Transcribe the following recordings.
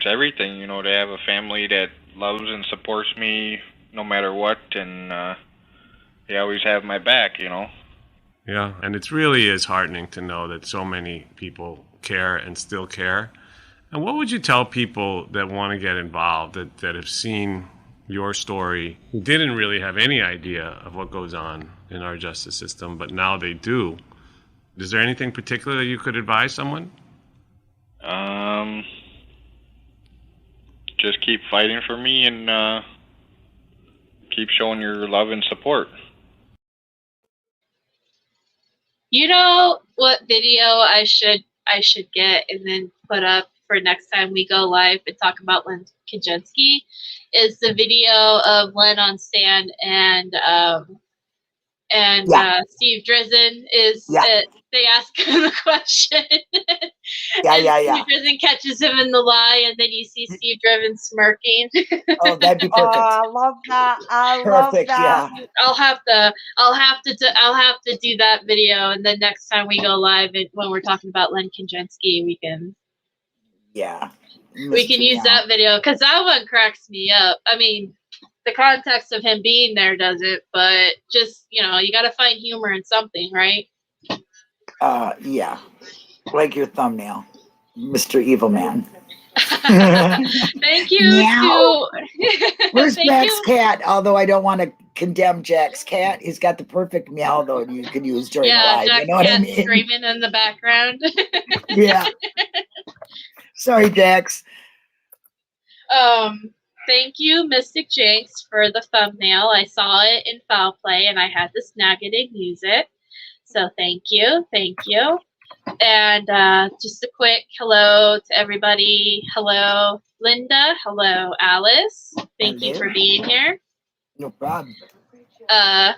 everything, you know, to have a family that loves and supports me no matter what, and they always have my back, you know. Yeah, and it really is heartening to know that so many people care and still care. And what would you tell people that want to get involved, that have seen your story, who didn't really have any idea of what goes on in our justice system, but now they do? Is there anything particular that you could advise someone? Just keep fighting for me and keep showing your love and support. You know what video I should get and then put up for next time we go live and talk about Len Kaczynski is the video of Len on stand and Steve Drizzen is they ask him the question. Steve Drizzen catches him in the lie, and then you see Steve Drizzen smirking. Oh, that'd be perfect. Oh, I love that. I love that. Yeah. I'll have to do that video, and then next time we go live, when we're talking about Len Kaczynski, we can. Yeah. We can use that video because that one cracks me up. I mean, the context of him being there doesn't, but just, you know, you got to find humor in something, right? Yeah. Like your thumbnail, Mr. Evil Man. Thank you. Where's Jack's cat? Although I don't want to condemn Jack's cat, he's got the perfect meow though you can use during the live. Jack's you know what I cat's mean? screaming in the background. Yeah. Sorry, Jax. Thank you, Mystic Jinx, for the thumbnail. I saw it in Foul Play, and I had to snag it and use it. So thank you. And just a quick hello to everybody. Hello, Linda. Hello, Alice. Thank you for being here. No problem. Hi,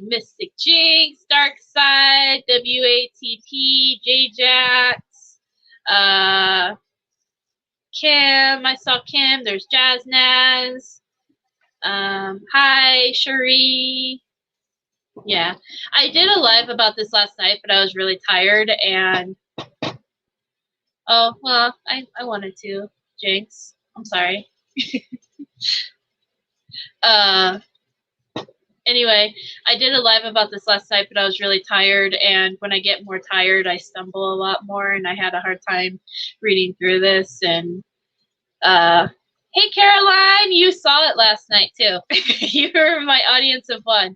Mystic Jinx, Dark Side, WATP, J-Jax, Kim. I saw Kim. There's Jazz Naz. Hi, Cherie. Yeah, I did a live about this last night, but I was really tired and oh well, I wanted to, Jinx. I'm sorry. Anyway, I did a live about this last night, but I was really tired, and when I get more tired, I stumble a lot more, and I had a hard time reading through this. And hey, Caroline, you saw it last night too. You were my audience of one.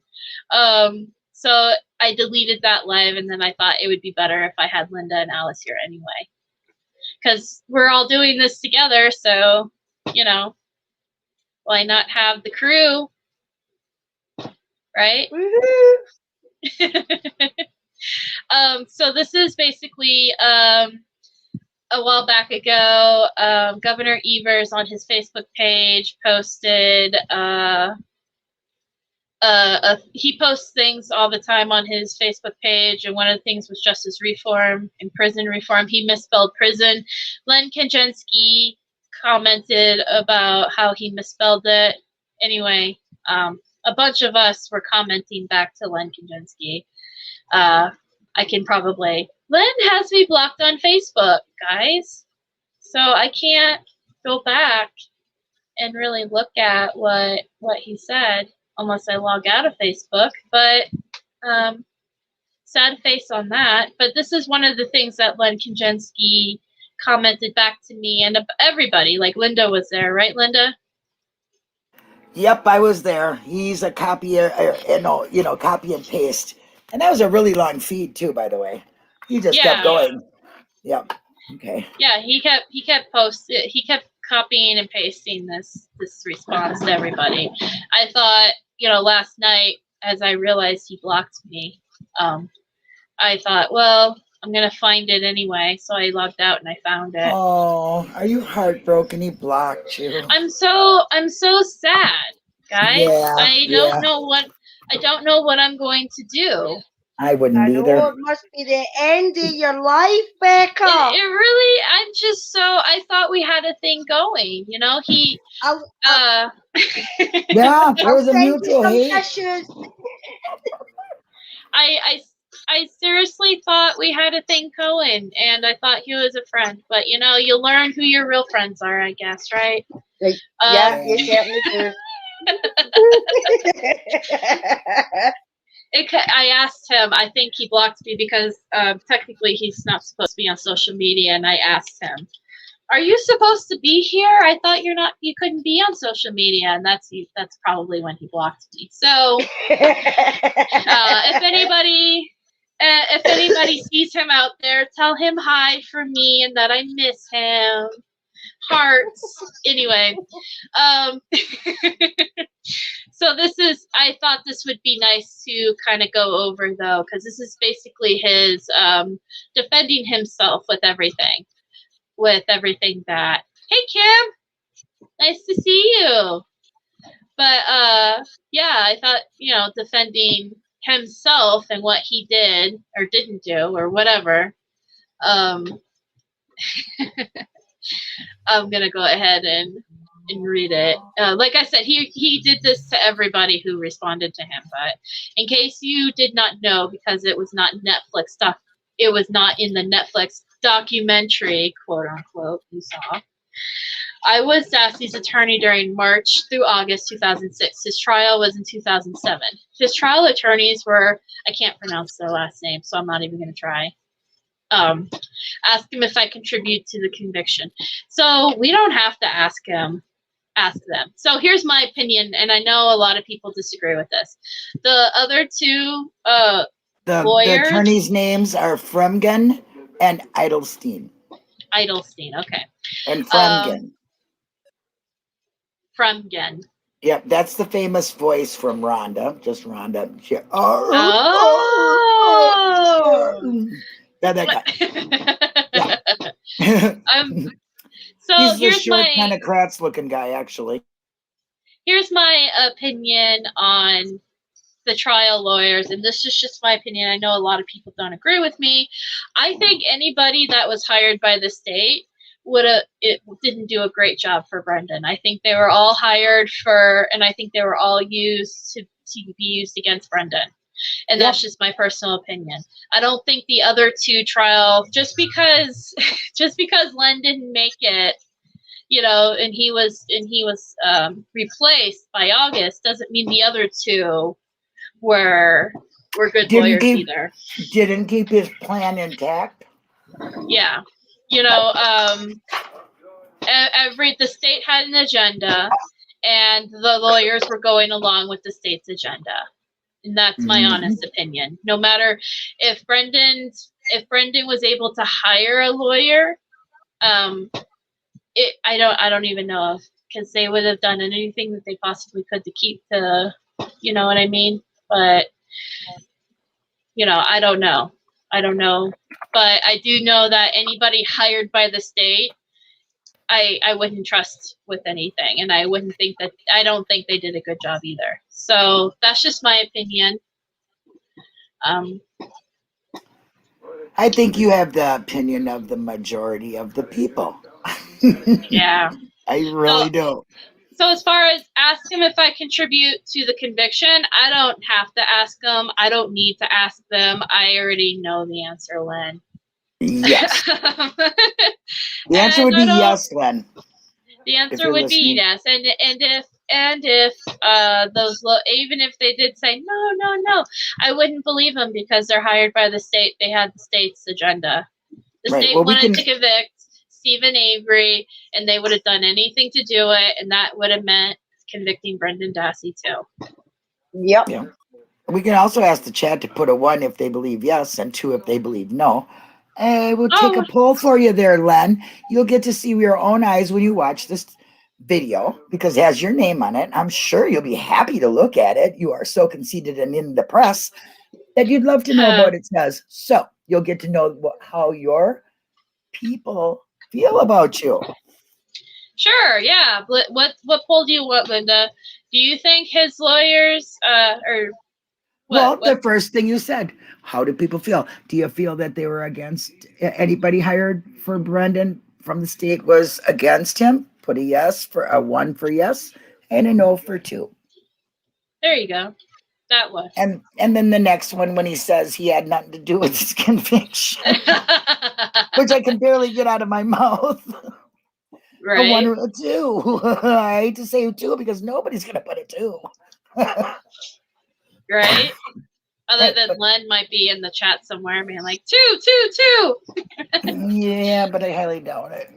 So I deleted that live, and then I thought it would be better if I had Linda and Alice here anyway, because we're all doing this together. So, you know, why not have the crew? Right? So this is basically a while back ago, Governor Evers on his Facebook page posted he posts things all the time on his Facebook page, and one of the things was justice reform and prison reform. He misspelled prison. Len Kaczynski commented about how he misspelled it. Anyway, a bunch of us were commenting back to Len Kaczynski. I can probably... Len has me blocked on Facebook, guys. So I can't go back and really look at what he said unless I log out of Facebook. But sad face on that. But this is one of the things that Len Kaczynski commented back to me and everybody. Like Linda was there, right, Linda? Yep, I was there. He's a copy, copy and paste. And that was a really long feed too, by the way. He just kept going. Yep. Okay. Yeah, he kept posting. He kept copying and pasting this response to everybody. I thought, last night as I realized he blocked me, I thought, well, I'm gonna find it anyway. So I logged out and I found it. Oh, are you heartbroken? He blocked you. I'm so sad, guys. Yeah, I don't know what I'm going to do. I wouldn't either. It must be the end of your life, Becca. It really, I thought we had a thing going, he, yeah, there was a mutual hate. I seriously thought we had a thing going, and I thought he was a friend. But you know, you learn who your real friends are, I guess, right? Yeah, you certainly do. I asked him. I think he blocked me because technically he's not supposed to be on social media, and I asked him, "Are you supposed to be here? I thought you're not. You couldn't be on social media." And that's probably when he blocked me. So if anybody sees him out there, tell him hi for me and that I miss him. Hearts. Anyway, so I thought this would be nice to kind of go over, though, because this is basically his defending himself with everything that, hey, Kim, nice to see you. But, yeah, I thought, defending himself and what he did or didn't do or whatever, I'm going to go ahead and read it. Like I said, he did this to everybody who responded to him. But in case you did not know, because it was not Netflix stuff, it was not in the Netflix documentary, quote unquote, you saw. I was Dassey's attorney during March through August 2006. His trial was in 2007. His trial attorneys were, I can't pronounce their last name, so I'm not even going to try. Ask him if I contribute to the conviction. So we don't have to ask them. So here's my opinion, and I know a lot of people disagree with this. The other two lawyers, the attorneys' names are Fremgen and Eidelstein. Okay. And Fremgen. Fremgen. Yep, that's the famous voice from Rhonda. Just Rhonda. That guy. So he's the here's short, kind of Kratz-looking guy, actually. Here's my opinion on the trial lawyers, and this is just my opinion. I know a lot of people don't agree with me. I think anybody that was hired by the state didn't do a great job for Brendan. I think they were all hired and I think they were all used to be used against Brendan. And that's just my personal opinion. I don't think the other two trial, just because Len didn't make it, and he was replaced by August, doesn't mean the other two were good lawyers either. Didn't keep his plan intact. Yeah, the state had an agenda, and the lawyers were going along with the state's agenda. And that's my honest opinion. No matter if Brendan was able to hire a lawyer, I don't even know because they would have done anything that they possibly could to keep you know what I mean? But I don't know. But I do know that anybody hired by the state, I wouldn't trust with anything, and I don't think they did a good job either. So that's just my opinion. I think you have the opinion of the majority of the people. Yeah. I really do. So as far as ask him if I contribute to the conviction, I don't have to ask them. I don't need to ask them. I already know the answer, Len. Yes. The answer would be yes, Len. The answer would be yes. And if even if they did say no, I wouldn't believe them because they're hired by the state. They had the state's agenda. The state wanted to convict Stephen Avery, and they would have done anything to do it, and that would have meant convicting Brendan Dassey too. Yep. Yeah. We can also ask the chat to put a 1 if they believe yes and 2 if they believe no. We'll take a poll for you there, Len. You'll get to see with your own eyes when you watch this video because it has your name on it. I'm sure you'll be happy to look at it. You are so conceited and in the press that you'd love to know what it says. So you'll get to know how your people feel about you. Sure, yeah. What poll do you want, Linda? Do you think his lawyers the first thing you said, how do people feel? Do you feel that they were against anybody hired for Brendan from the state was against him? Put a yes for a 1 for yes and a no for 2. There you go. That was. And then the next one when he says he had nothing to do with his conviction, which I can barely get out of my mouth. Right. A 1 or a 2. I hate to say a 2 because nobody's gonna put a 2. Right. Other Right, than but- Len might be in the chat somewhere being like 2. Yeah, but I highly doubt it.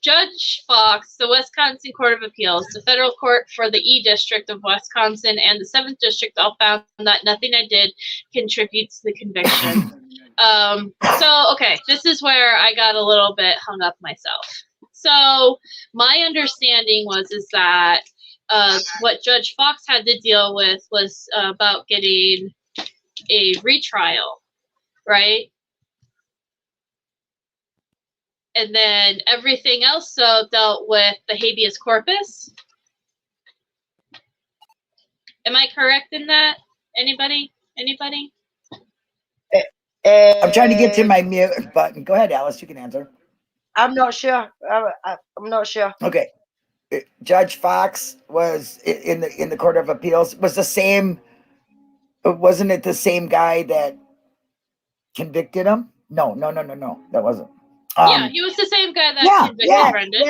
Judge Fox, the Wisconsin Court of Appeals, the federal court for the E District of Wisconsin, and the 7th District all found that nothing I did contributes to the conviction. Okay, this is where I got a little bit hung up myself. So my understanding is that what Judge Fox had to deal with was about getting a retrial, right? And then everything else dealt with the habeas corpus. Am I correct in that? Anybody? I'm trying to get to my mute button. Go ahead, Alice. You can answer. I'm not sure. I'm not sure. Okay. Judge Fox was in the Court of Appeals. Was the same? Wasn't it the same guy that convicted him? No. That wasn't. Yeah, he was the same guy that convicted Brendan.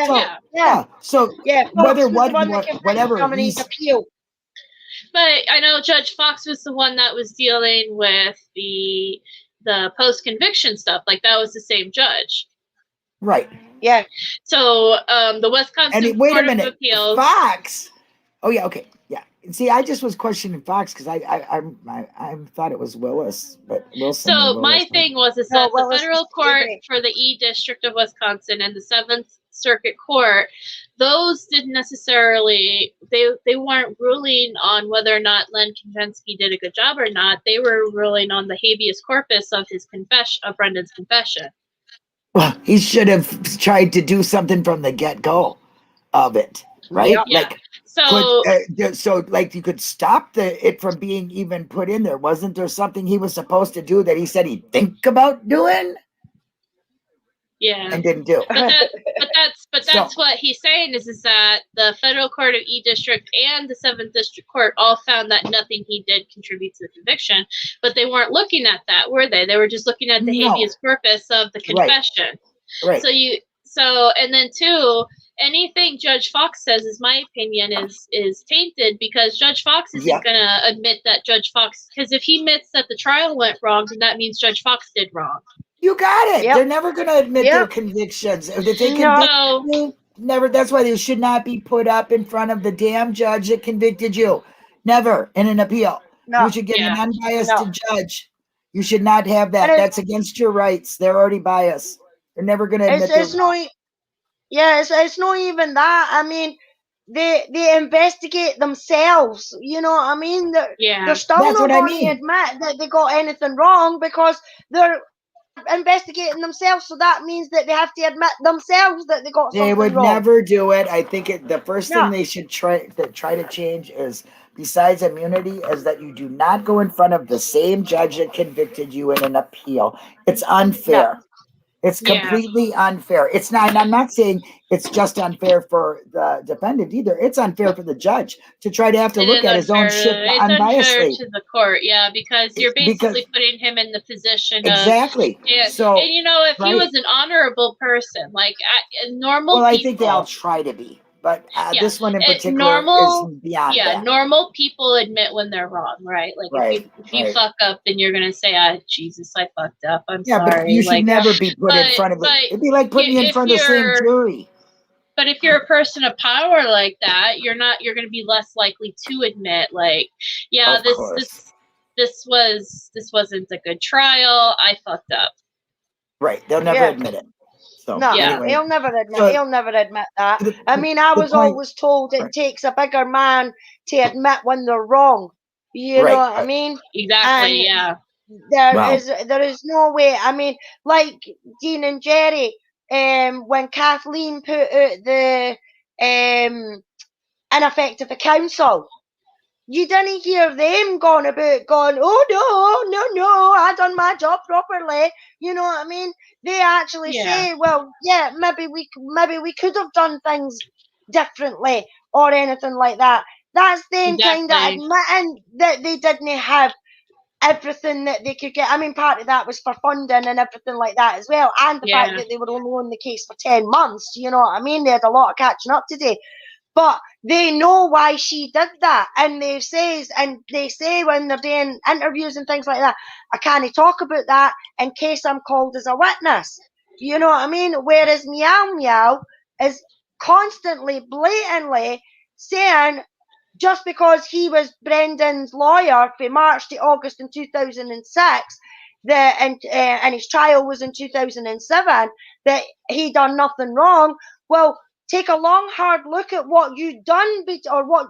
Yeah. So whether whatever he's appeal. But I know Judge Fox was the one that was dealing with the post-conviction stuff. Like, that was the same judge. Right. Yeah. So the Wisconsin Court of Appeals. Fox. Oh yeah. Okay. Yeah. See, I just was questioning Fox because I thought it was Willis, but Wilson. So my thing was that the federal court for the E District of Wisconsin and the 7th Circuit Court, those didn't necessarily, they weren't ruling on whether or not Len Kaczynski did a good job or not. They were ruling on the habeas corpus of his confession, of Brendan's confession. Well, he should have tried to do something from the get-go of it, right? Yeah. Like, so like you could stop it from being even put in there. Wasn't there something he was supposed to do that he said he'd think about doing? Yeah, and didn't do. But that's what he's saying is that the federal court of E District and the 7th District Court all found that nothing he did contribute to the conviction, but they weren't looking at that, were they? They were just looking at the habeas corpus of the confession. Right. And then two, anything Judge Fox says, is my opinion, is tainted because Judge Fox isn't going to admit that Judge Fox, because if he admits that the trial went wrong, then that means Judge Fox did wrong. You got it. Yep. They're never going to admit their convictions. If they convict you, never. That's why they should not be put up in front of the damn judge that convicted you. Never in an appeal. No. You should get an unbiased judge. You should not have that. That's against your rights. They're already biased. They're never going to admit it's not even that. I mean, they investigate themselves. You know what I mean? They're still not going to admit that they got anything wrong because they're investigating themselves. So that means that they have to admit themselves that they got something wrong. They would never do it. I think the first thing they should try to change is, besides immunity, is that you do not go in front of the same judge that convicted you in an appeal. It's unfair. No. It's completely unfair. It's not, and I'm not saying it's just unfair for the defendant either. It's unfair for the judge to try to have to look at his own shit unbiasedly. It's unfair to the court, because you're basically putting him in the position of... Exactly. And if he was an honorable person, like normal people... Well, I think they all try to be. But this one in particular is beyond that. Normal people admit when they're wrong, right? Like if you fuck up, then you're gonna say, Jesus, I fucked up. I'm sorry. But you should never be put in front of it. It'd be like putting you in front of the same jury. But if you're a person of power like that, you're gonna be less likely to admit, this wasn't a good trial. I fucked up. Right. They'll never admit it. So, anyway. He'll never admit that. I mean, I was always told it takes a bigger man to admit when they're wrong. You know what I mean? Exactly. And there is no way. I mean, like Dean and Jerry, when Kathleen put out the ineffective counsel, you didn't hear them going, oh no, I done my job properly. You know what I mean? They actually say, well, maybe we could have done things differently or anything like that. That's them kind of admitting that they didn't have everything that they could get. I mean, part of that was for funding and everything like that as well, and the fact that they were only on the case for 10 months, you know what I mean? They had a lot of catching up to do. But they know why she did that, and they say when they're doing interviews and things like that, I can't talk about that in case I'm called as a witness. You know what I mean? Whereas Meow is constantly, blatantly saying just because he was Brendan's lawyer from March to August in 2006, and his trial was in 2007, that he done nothing wrong. Well, take a long, hard look at what you done, what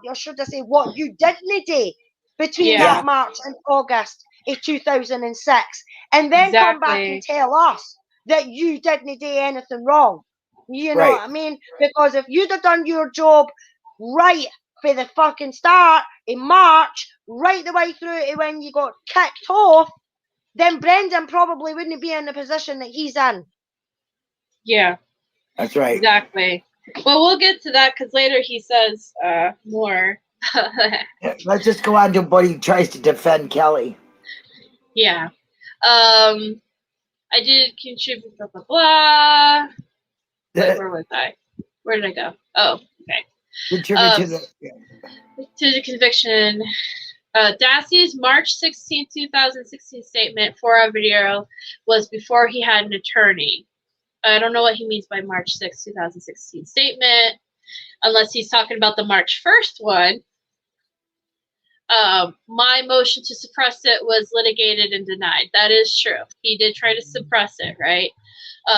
you didn't do between that March and August of 2006, and then come back and tell us that you didn't do anything wrong. You know what I mean? Because if you'd have done your job right for the fucking start in March, right the way through to when you got kicked off, then Brendan probably wouldn't be in the position that he's in. Yeah. That's right. Exactly. Well, we'll get to that because later he says more. Let's just go on to what he tries to defend Kelly. Yeah. I did contribute, blah, blah, blah. Where was I? Where did I go? Oh, okay. Contribute to the conviction. Dassey's March 16, 2016 statement for a video was before he had an attorney. I don't know what he means by March 6, 2016 statement, unless he's talking about the March 1st one. My motion to suppress it was litigated and denied. That is true. He did try to suppress it, right?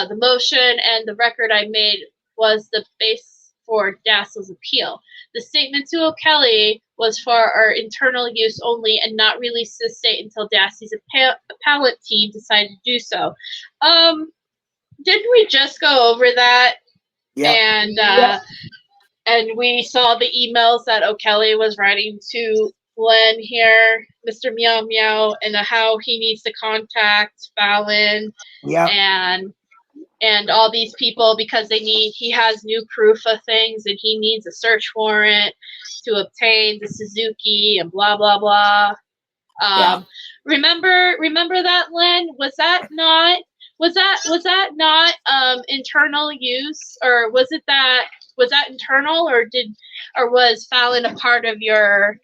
The motion and the record I made was the base for Dassey's appeal. The statement to O'Kelly was for our internal use only and not released to the state until Dassey's appellate team decided to do so. Didn't we just go over that? Yeah. And we saw the emails that O'Kelly was writing to Glenn here, Mr. Meow Meow, and how he needs to contact Fallon and all these people because he has new proof of things and he needs a search warrant to obtain the Suzuki and blah blah blah. Remember that, Len? Was that not internal use, or was that internal, or was Fallon a part of your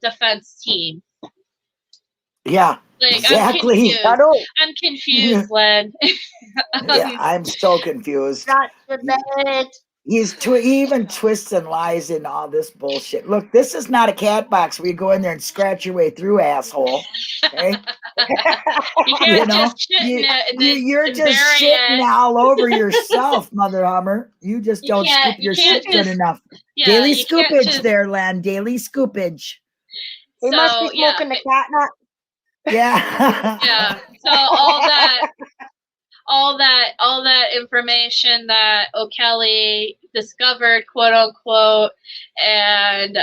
defense team? Yeah, like, exactly. I'm confused, Len. I'm so confused. He even twists and lies in all this bullshit. Look, this is not a cat box where you go in there and scratch your way through, asshole. Okay? You're just shitting all over yourself, Mother Hummer. You just don't scoop your shit good enough. Daily scoopage there, Len. Daily scoopage. He must be smoking the catnip. Yeah. Yeah. So all that information that O'Kelly discovered, quote unquote, and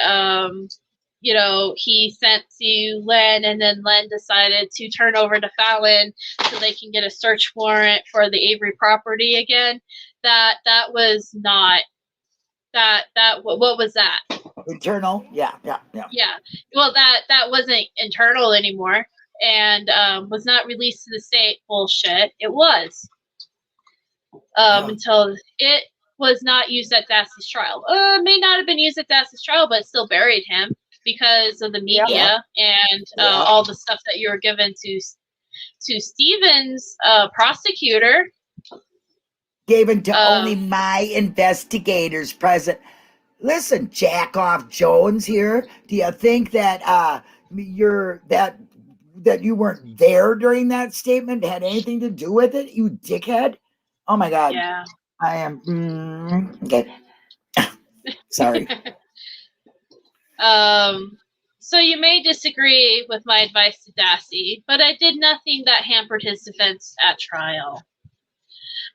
he sent to Len, and then Len decided to turn over to Fallon so they can get a search warrant for the Avery property again. That was not what was that? Internal? Yeah. Well, that wasn't internal anymore. And was not released to the state. Bullshit. It was until it was not used at Dassey's trial. It may not have been used at Dassey's trial, but it still buried him because of the media and all the stuff that you were given to Stephen's prosecutor. Given to only my investigators present. Listen, Jack off Jones here. Do you think that that you weren't there during that statement had anything to do with it, you dickhead? Oh my God. Yeah. I am okay. Sorry. So you may disagree with my advice to Dassey, but I did nothing that hampered his defense at trial.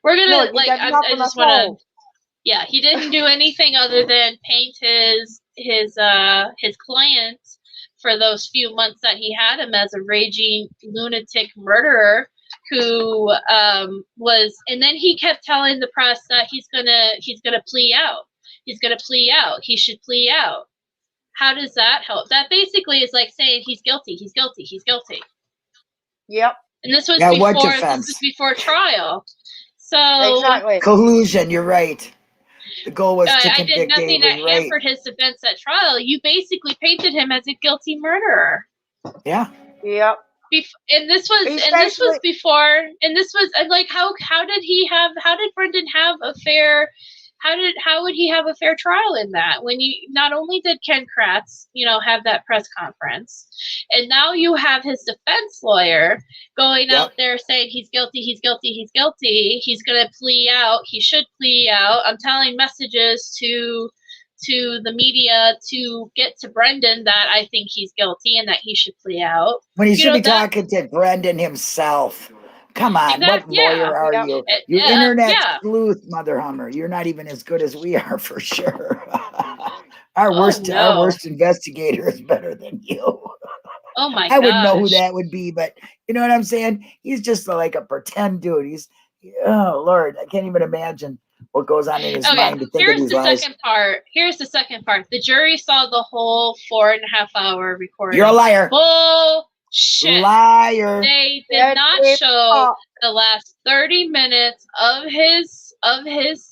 We're gonna I just want to. Yeah, he didn't do anything other than paint his client for those few months that he had him as a raging lunatic murderer who was, and then he kept telling the press that he's gonna plea out. He's going to plea out. He should plea out. How does that help? That basically is like saying he's guilty, he's guilty, he's guilty. Yep. And this was before trial. So exactly. Collusion, you're right. The goal was to convict I did nothing that hampered his defense at trial. You basically painted him as a guilty murderer. Yeah. Yep. And this was like how did Brendan have a fair how would he have a fair trial in that when you not only did Ken Kratz have that press conference, and now you have his defense lawyer going out there saying he's guilty, he's gonna plea out, he should plea out. I'm telling messages to the media to get to Brendan that I think he's guilty and that he should plea out. When he should be talking to Brendan himself. Come on, what lawyer are you? You internet sleuth, Mother Hummer. You're not even as good as we are, for sure. Our worst investigator is better than you. Oh my god! I wouldn't know who that would be, but you know what I'm saying? He's just like a pretend dude. Oh Lord, I can't even imagine what goes on in his mind to think of these lies. Here's the second part. The jury saw the whole 4.5 hour recording. You're a liar. Bullshit. Liar. They did not show the last 30 minutes of his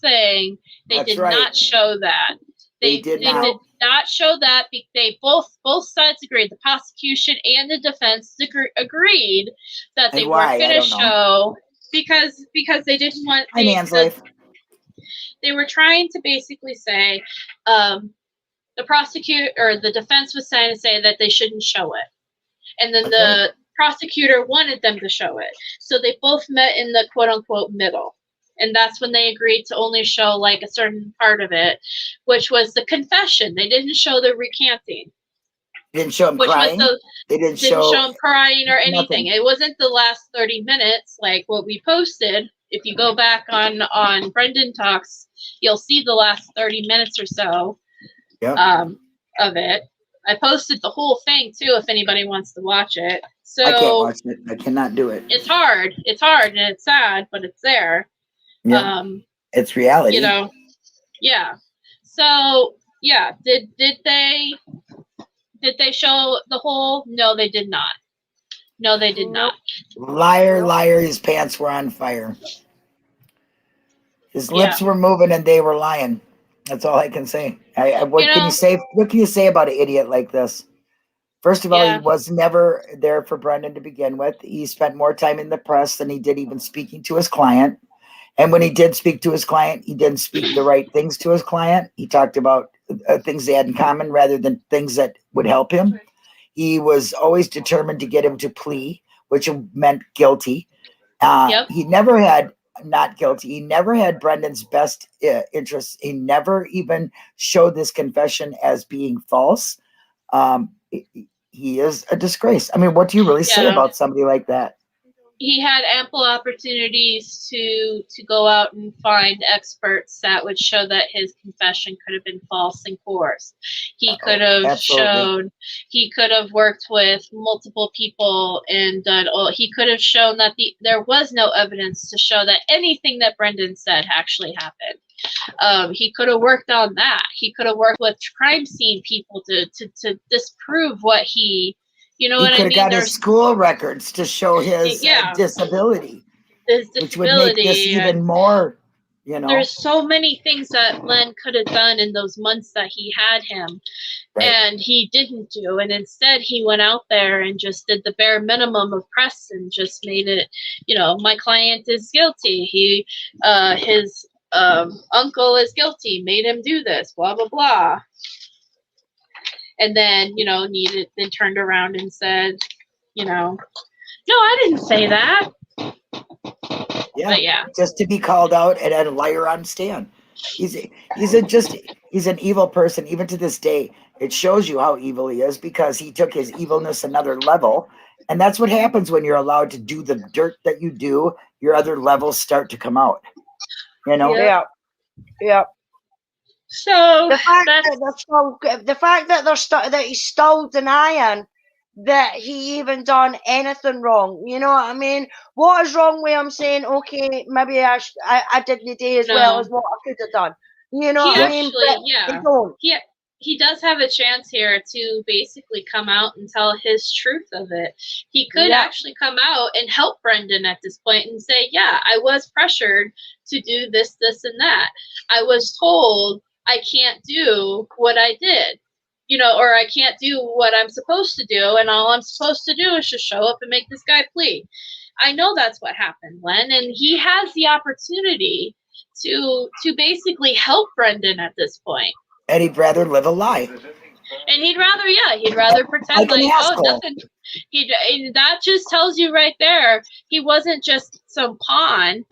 thing. They did not show that. They did not show that. They both sides agreed. The prosecution and the defense agreed that they weren't going to show because they didn't want. They were trying to basically say the prosecutor or the defense was trying to say that they shouldn't show it. And then the prosecutor wanted them to show it. So they both met in the quote unquote middle. And that's when they agreed to only show like a certain part of it, which was the confession. They didn't show the recanting. They didn't show him crying. They didn't show him crying or anything. Nothing. It wasn't the last 30 minutes like what we posted. If you go back on Brendan Talks, you'll see the last 30 minutes or so of it. I posted the whole thing too if anybody wants to watch it. So I can't watch it. I cannot do it. It's hard and it's sad, but it's there. Yeah. It's reality. Yeah. So yeah, did they show the whole? No, they did not. No, they did not. Liar, his pants were on fire. His lips were moving and they were lying. That's all I can say. What can you say? What can you say about an idiot like this? First of all, he was never there for Brendan to begin with. He spent more time in the press than he did even speaking to his client. And when he did speak to his client, he didn't speak the right things to his client. He talked about things they had in common rather than things that would help him. He was always determined to get him to plea, which meant guilty. He never had not guilty. He never had Brendan's best interests. He never even showed this confession as being false. He is a disgrace. I mean, what do you really say about somebody like that? He had ample opportunities to go out and find experts that would show that his confession could have been false and coerced. He could have shown, he could have worked with multiple people and done all. He could have shown that there was no evidence to show that anything that Brendan said actually happened. He could have worked on that. He could have worked with crime scene people to disprove what he. You know what I mean? He could have got his school records to show his disability, which would make this even more, There's so many things that Len could have done in those months that he had him, and he didn't do. And instead, he went out there and just did the bare minimum of press and just made it, my client is guilty. His uncle is guilty, made him do this, blah, blah, blah. And then, then turned around and said, no, I didn't say that. Yeah, just to be called out and a liar on stand. He's an evil person, even to this day. It shows you how evil he is because he took his evilness another level. And that's what happens when you're allowed to do the dirt that you do. Your other levels start to come out. Yeah. So the fact that he's still denying that he even done anything wrong, you know what I mean? What is wrong with him saying, okay, maybe I didn't do as well as what I could have done? You know what I mean? He does have a chance here to basically come out and tell his truth of it. He could actually come out and help Brendan at this point and say, yeah, I was pressured to do this, this, and that. I was told I can't do what I did, you know, or I can't do what I'm supposed to do, and all I'm supposed to do is just show up and make this guy plead. I know that's what happened, Len, and he has the opportunity to basically help Brendan at this point. And he'd rather live a lie. And he'd rather pretend like oh, nothing. And that just tells you right there, he wasn't just some pawn.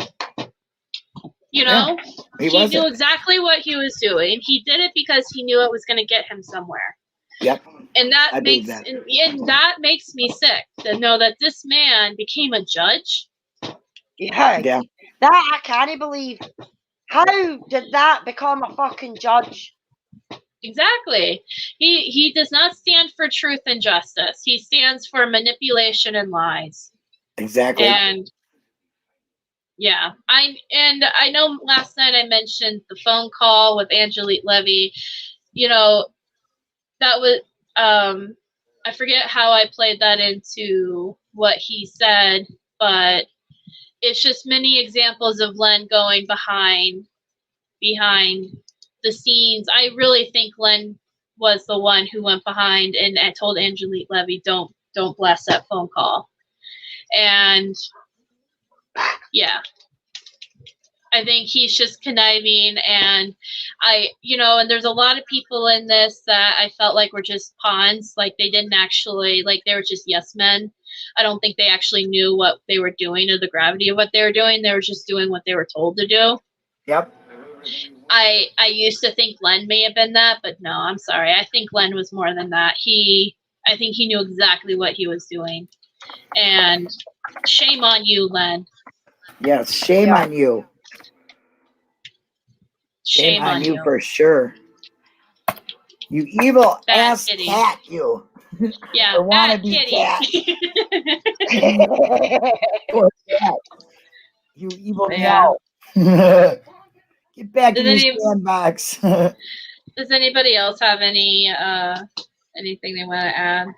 You know, he knew exactly what he was doing. He did it because he knew it was going to get him somewhere. Yep. And that makes me sick to know that this man became a judge. Yeah. That I can't believe. How did that become a fucking judge? Exactly. He does not stand for truth and justice. He stands for manipulation and lies. Exactly. And yeah, I know last night I mentioned the phone call with Angelique Levy. You know, that was I forget how I played that into what he said, but it's just many examples of Len going behind the scenes. I really think Len was the one who went behind and told Angelique Levy, don't blast that phone call. And yeah, I think he's just conniving, and and there's a lot of people in this that I felt like were just pawns, like they didn't actually, like they were just yes men. I don't think they actually knew what they were doing or the gravity of what they were doing. They were just doing what they were told to do. Yep. I used to think Len may have been that, but no, I'm sorry. I think Len was more than that. I think he knew exactly what he was doing. And shame on you, Len. Yes, shame on you. Shame on you for sure. You evil bad ass kitty. cat, you. Yeah, bad kitty. Cat. Poor cat. You evil meow. Get back in your sandbox. Does anybody else have any anything they want to add?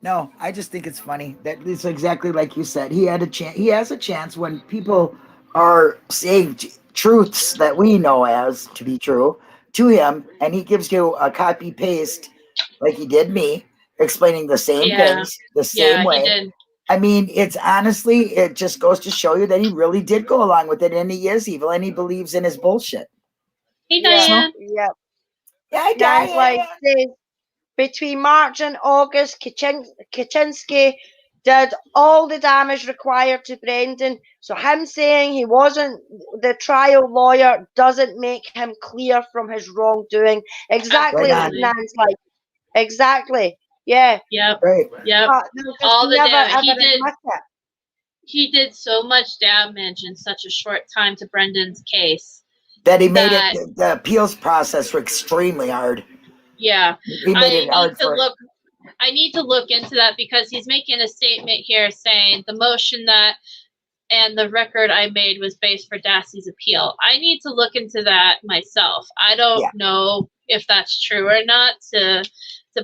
No, I just think it's funny that it's exactly like you said. He had a chance. He has a chance when people are saying truths that we know as to be true to him, and he gives you a copy paste like he did me, explaining the same things the same way. He did. I mean, it's honestly, it just goes to show you that he really did go along with it, and he is evil, and he believes in his bullshit. Hey, Diane. Yeah, Diane. Like this, between March and August, Kaczynski did all the damage required to Brendan. So him saying he wasn't the trial lawyer doesn't make him clear from his wrongdoing. Exactly, Nan's like. Exactly. Yeah. Yep. Right. Yep. All the damage he did so much damage in such a short time to Brendan's case that he made it the appeals process extremely hard. Yeah. He made it hard for I need to look into that because he's making a statement here saying the motion and the record I made was based for Dassey's appeal. I need to look into that myself. I don't know if that's true or not to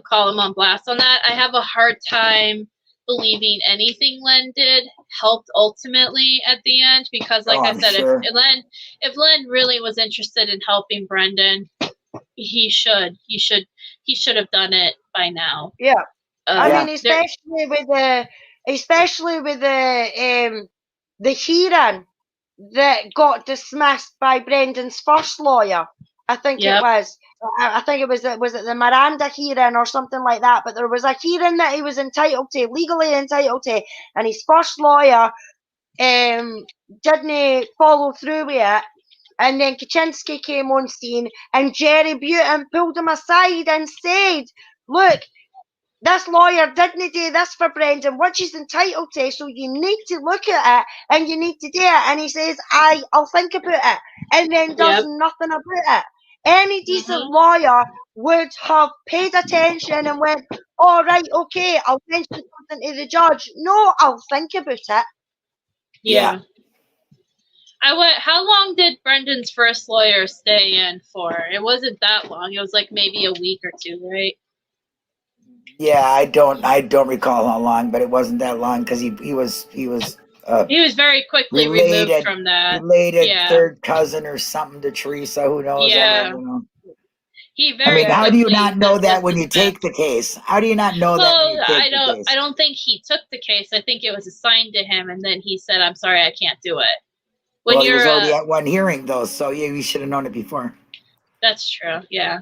call him on blast on that. I have a hard time believing anything Len did helped ultimately at the end because, like I said, if Len really was interested in helping Brendan, he should have done it by now. Yeah, I mean, especially with the hearing that got dismissed by Brendan's first lawyer. I think it was. I think it was it the Miranda hearing or something like that. But there was a hearing that he was legally entitled to, and his first lawyer didn't follow through with it. And then Kaczynski came on scene, and Jerry Butin pulled him aside and said, "Look, this lawyer didn't do this for Brendan, which he's entitled to, so you need to look at it and you need to do it." And he says, I'll think about it, and then does nothing about it. Any decent lawyer would have paid attention and went, "All right, okay, I'll mention something to the judge." No, I'll think about it. Yeah. How long did Brendan's first lawyer stay in for? It wasn't that long. It was like maybe a week or two, right? Yeah, I don't recall how long, but it wasn't that long because he was very quickly removed from that. Related third cousin or something to Teresa. Who knows? Yeah. How do you not know that when you take the case? How do you not know that when you take the case? I don't think he took the case. I think it was assigned to him, and then he said, "I'm sorry, I can't do it." He was already at one hearing, though, so yeah, you should have known it before. That's true. Yeah.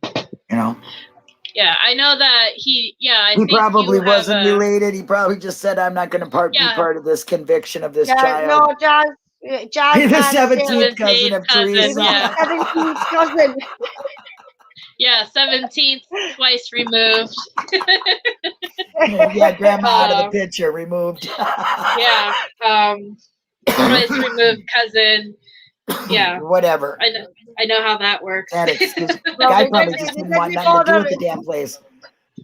You know. Yeah, I know that he. Yeah, I he think probably wasn't related. He probably just said, "I'm not going to be part of this conviction of this child." No, John. He's the 17th cousin of Teresa. Yeah. 17th cousin. Yeah, 17th, twice removed. Yeah, grandma out of the picture, removed. Yeah, twice removed cousin. Yeah. Whatever. I know how that works. That excuse. Guy probably just didn't want nothing to do with the damn place.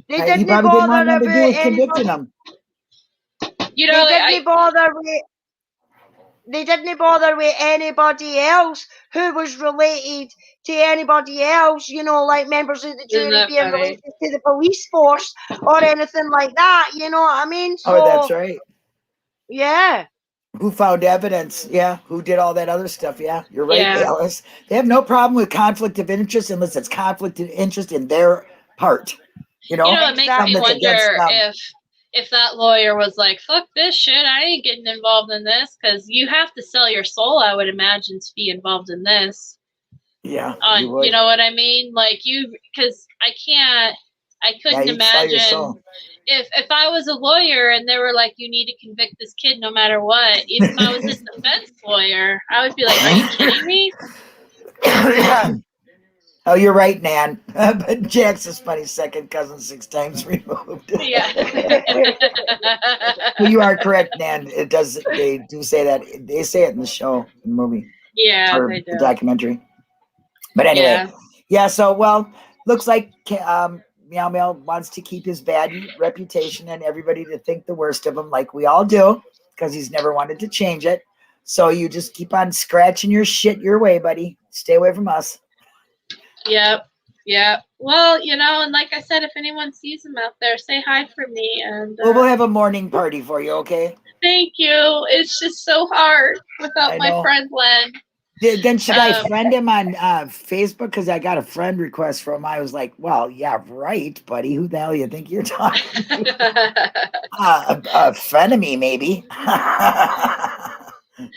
He probably didn't want nothing to do with convicting him. You know, they didn't bother with anybody else who was related to anybody else, you know, like members of the jury being related to the police force or anything like that, you know what I mean? So, that's right. Yeah. Who found evidence? Yeah. Who did all that other stuff? Yeah. You're right, Alice. They have no problem with conflict of interest unless it's conflict of interest in their part. You know, it makes me wonder if that lawyer was like, "Fuck this shit, I ain't getting involved in this," because you have to sell your soul, I would imagine, to be involved in this. Yeah, you know what I mean? Like because I couldn't imagine if I was a lawyer and they were like, "You need to convict this kid no matter what." Even if I was his defense lawyer, I would be like, "Are you kidding me?" Oh, you're right, Nan. But Jack's is funny. Second cousin 6 times removed. Yeah. Well, you are correct, Nan. It does. They do say that. They say it in the show, in the movie. Yeah, or they do. The documentary. But anyway, so looks like Meow Meow wants to keep his bad reputation and everybody to think the worst of him, like we all do, because he's never wanted to change it. So you just keep on scratching your shit your way, buddy. Stay away from us. Yep. Well, and like I said, if anyone sees him out there, say hi for me. And we'll have a morning party for you, okay? Thank you. It's just so hard without my friend Len. Then should I friend him on Facebook? Because I got a friend request from him. I was like, well, yeah, right, buddy. Who the hell do you think you're talking to? A frenemy, maybe.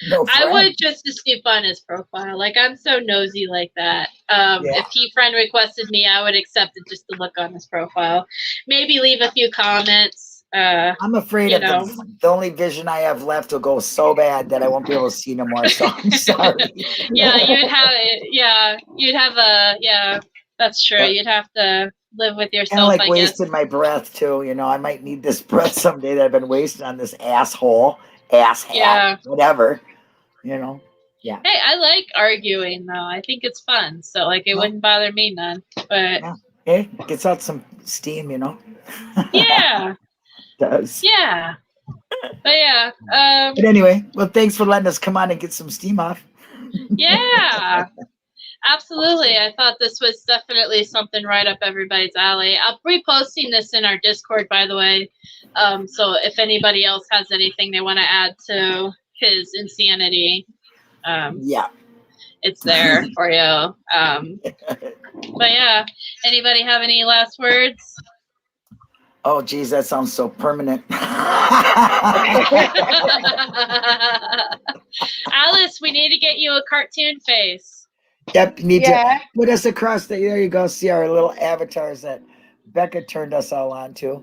No I would just to skip on his profile. Like, I'm so nosy like that. If he friend requested me, I would accept it just to look on his profile. Maybe leave a few comments. I'm afraid of the only vision I have left will go so bad that I won't be able to see no more. So I'm sorry. You'd have that's true. You'd have to live with yourself. Kind of like wasting my breath too. I might need this breath someday that I've been wasting on this asshole. Whatever, Yeah. Hey, I like arguing though. I think it's fun. So like it wouldn't bother me none. But hey, gets out some steam, Yeah. It does. Yeah. But but anyway, well, thanks for letting us come on and get some steam off. Yeah. Absolutely. I thought this was definitely something right up everybody's alley. I'll be posting this in our Discord, by the way. So if anybody else has anything they want to add to his insanity, it's there for you. But yeah, anybody have any last words? Oh, geez, that sounds so permanent. Alice, we need to get you a cartoon face. Yep, you need to put us across there you go. See our little avatars that Becca turned us all on to.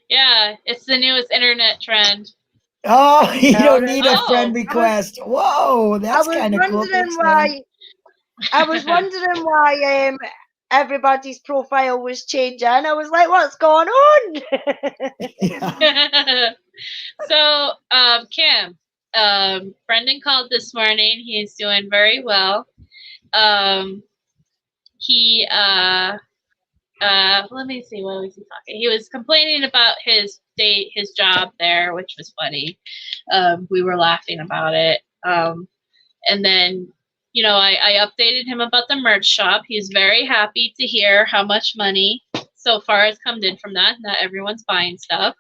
Yeah, it's the newest internet trend. Oh, you don't need a friend request. Whoa, that's kind of cool. I was wondering why everybody's profile was changing. I was like, what's going on? So, Kim, Brendan called this morning. He's doing very well. Let me see, what was he talking? He was complaining about his update his job there, which was funny. We were laughing about it. And then, you know, I updated him about the merch shop. He's very happy to hear how much money so far has come in from that. Not everyone's buying stuff.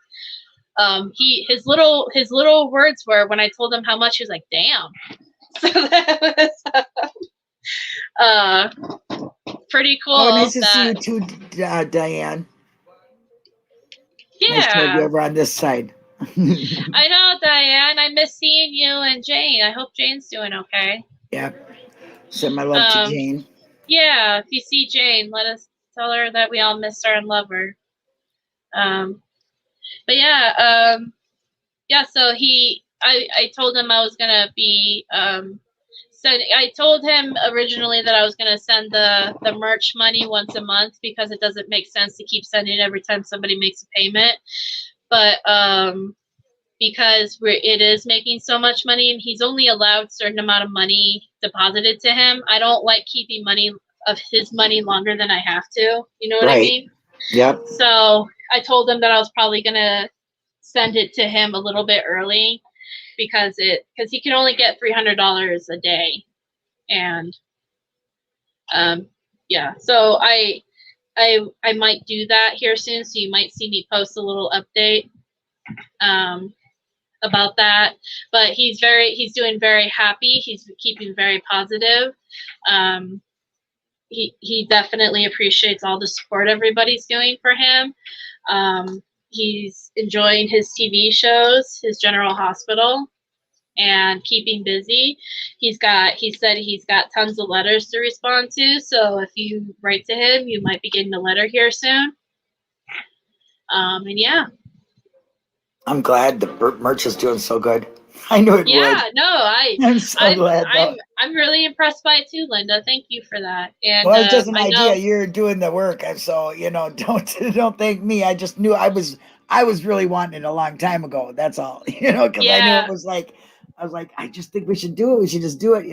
His little words were, when I told him how much, he was like, "Damn." So that was pretty cool. Oh, nice to see you too, Diane. Yeah. Nice to have you over on this side. I know, Diane. I miss seeing you and Jane. I hope Jane's doing okay. Yeah. Send my love to Jane. Yeah, if you see Jane, tell her that we all miss her and love her. But yeah, so I told him I was gonna be I told him originally that I was gonna send the merch money once a month, because it doesn't make sense to keep sending every time somebody makes a payment. But because it is making so much money, and he's only allowed a certain amount of money deposited to him, I don't like keeping money of his money longer than I have to. You know what I mean? Yep. So I told him that I was probably gonna send it to him a little bit early, because he can only get $300 a day, and yeah. So I might do that here soon. So you might see me post a little update about that. But he's doing very happy. He's keeping very positive. He definitely appreciates all the support everybody's doing for him. He's enjoying his TV shows, his General Hospital, and keeping busy. He said he's got tons of letters to respond to. So if you write to him, you might be getting a letter here soon. And yeah. I'm glad the merch is doing so good. I knew it would. Yeah, no, I'm so glad. I'm really impressed by it too, Linda. Thank you for that. And well, it's just an idea. You're doing the work, so don't thank me. I just knew I was really wanting it a long time ago. That's all, because I knew it was like, I was like, I just think we should do it. We should just do it,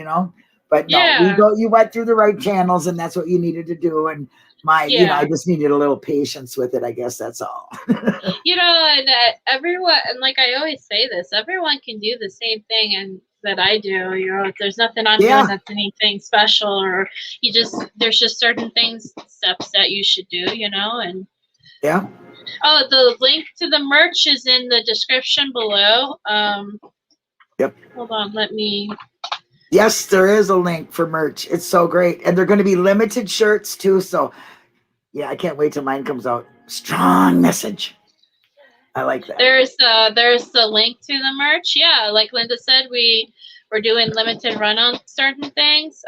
But no, you went through the right channels, and that's what you needed to do. And I just needed a little patience with it. I guess that's all. And everyone, and like I always say this, everyone can do the same thing and that I do. There's nothing I'm doing that's anything special, or there's just certain steps that you should do, and yeah. Oh, the link to the merch is in the description below. Yep. Hold on, let me. Yes, there is a link for merch. It's so great. And they're going to be limited shirts too. So yeah, I can't wait till mine comes out. Strong message. I like that. There's the link to the merch. Yeah, like Linda said, we're doing limited run on certain things.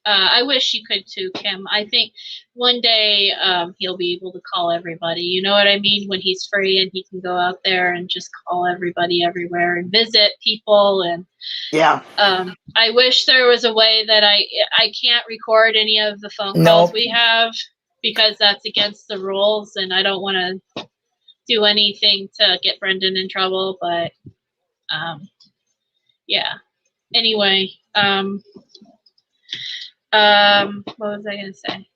I wish you could too, Kim. I think one day he'll be able to call everybody. You know what I mean? When he's free and he can go out there and just call everybody everywhere and visit people. And yeah, I wish there was a way that I can't record any of the phone calls we have, because that's against the rules, and I don't want to do anything to get Brendan in trouble. But yeah. Anyway. What was I gonna say?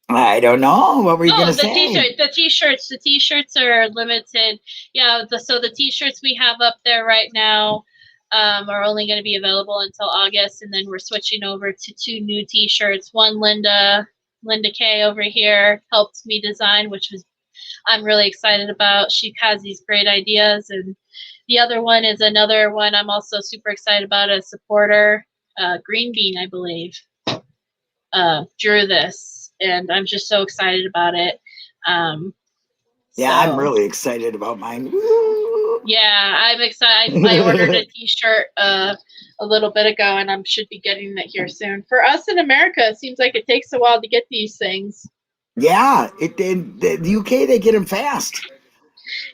I don't know. What were you gonna say? The t-shirts are limited. Yeah, so the t-shirts we have up there right now are only going to be available until August, and then we're switching over to 2 new t-shirts. One Linda K over here helped me design, which I'm really excited about. She has these great ideas, and the other one is another one I'm also super excited about. A supporter. Green Bean, I believe, drew this, and I'm just so excited about it. I'm really excited about mine. Woo! Yeah, I'm excited. I ordered a t-shirt a little bit ago, and I should be getting it here soon. For us in America, it seems like it takes a while to get these things. Yeah, in the UK, they get them fast.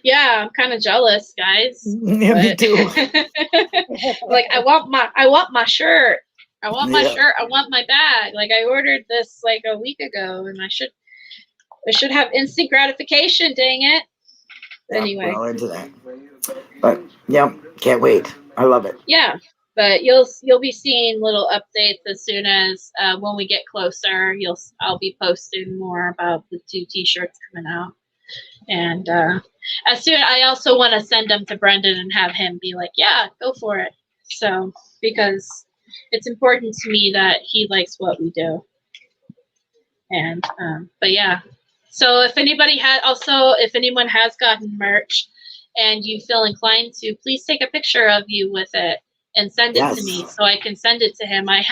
Yeah, I'm kind of jealous, guys. Yeah, me too. Like, I want my shirt. I want my shirt. I want my bag. Like, I ordered this like a week ago, and I should have instant gratification. Dang it. Anyway. Well into that. But yeah, can't wait. I love it. Yeah. But you'll be seeing little updates as soon as when we get closer. I'll be posting more about the 2 T-shirts coming out. And as soon, I also want to send them to Brendan and have him be like, yeah, go for it. So, because it's important to me that he likes what we do. And, but yeah. So if anybody if anyone has gotten merch and you feel inclined to, please take a picture of you with it and send it to me so I can send it to him. I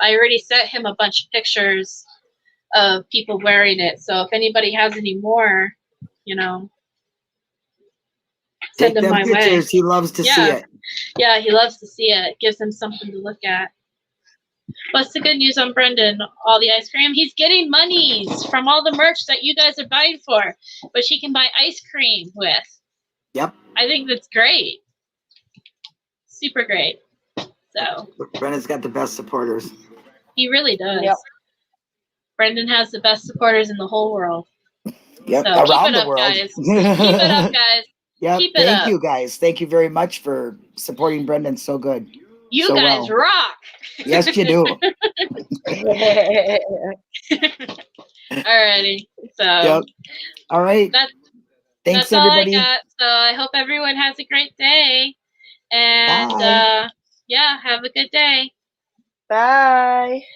already sent him a bunch of pictures of people wearing it. So if anybody has any more, send them my way. He loves to see it. Yeah, he loves to see it. It gives him something to look at. What's the good news on Brendan? All the ice cream? He's getting monies from all the merch that you guys are buying for, which he can buy ice cream with. Yep. I think that's great. Super great. So Brendan's got the best supporters. He really does. Yep. Brendan has the best supporters in the whole world. Yep, so around the world. Guys. Keep it up, guys. Yeah, thank you, guys. Thank you very much for supporting Brendan so good. You guys rock. Yes, you do. Alrighty. So. Yep. All right. Thanks, that's all everybody. I got. So I hope everyone has a great day. And yeah, have a good day. Bye.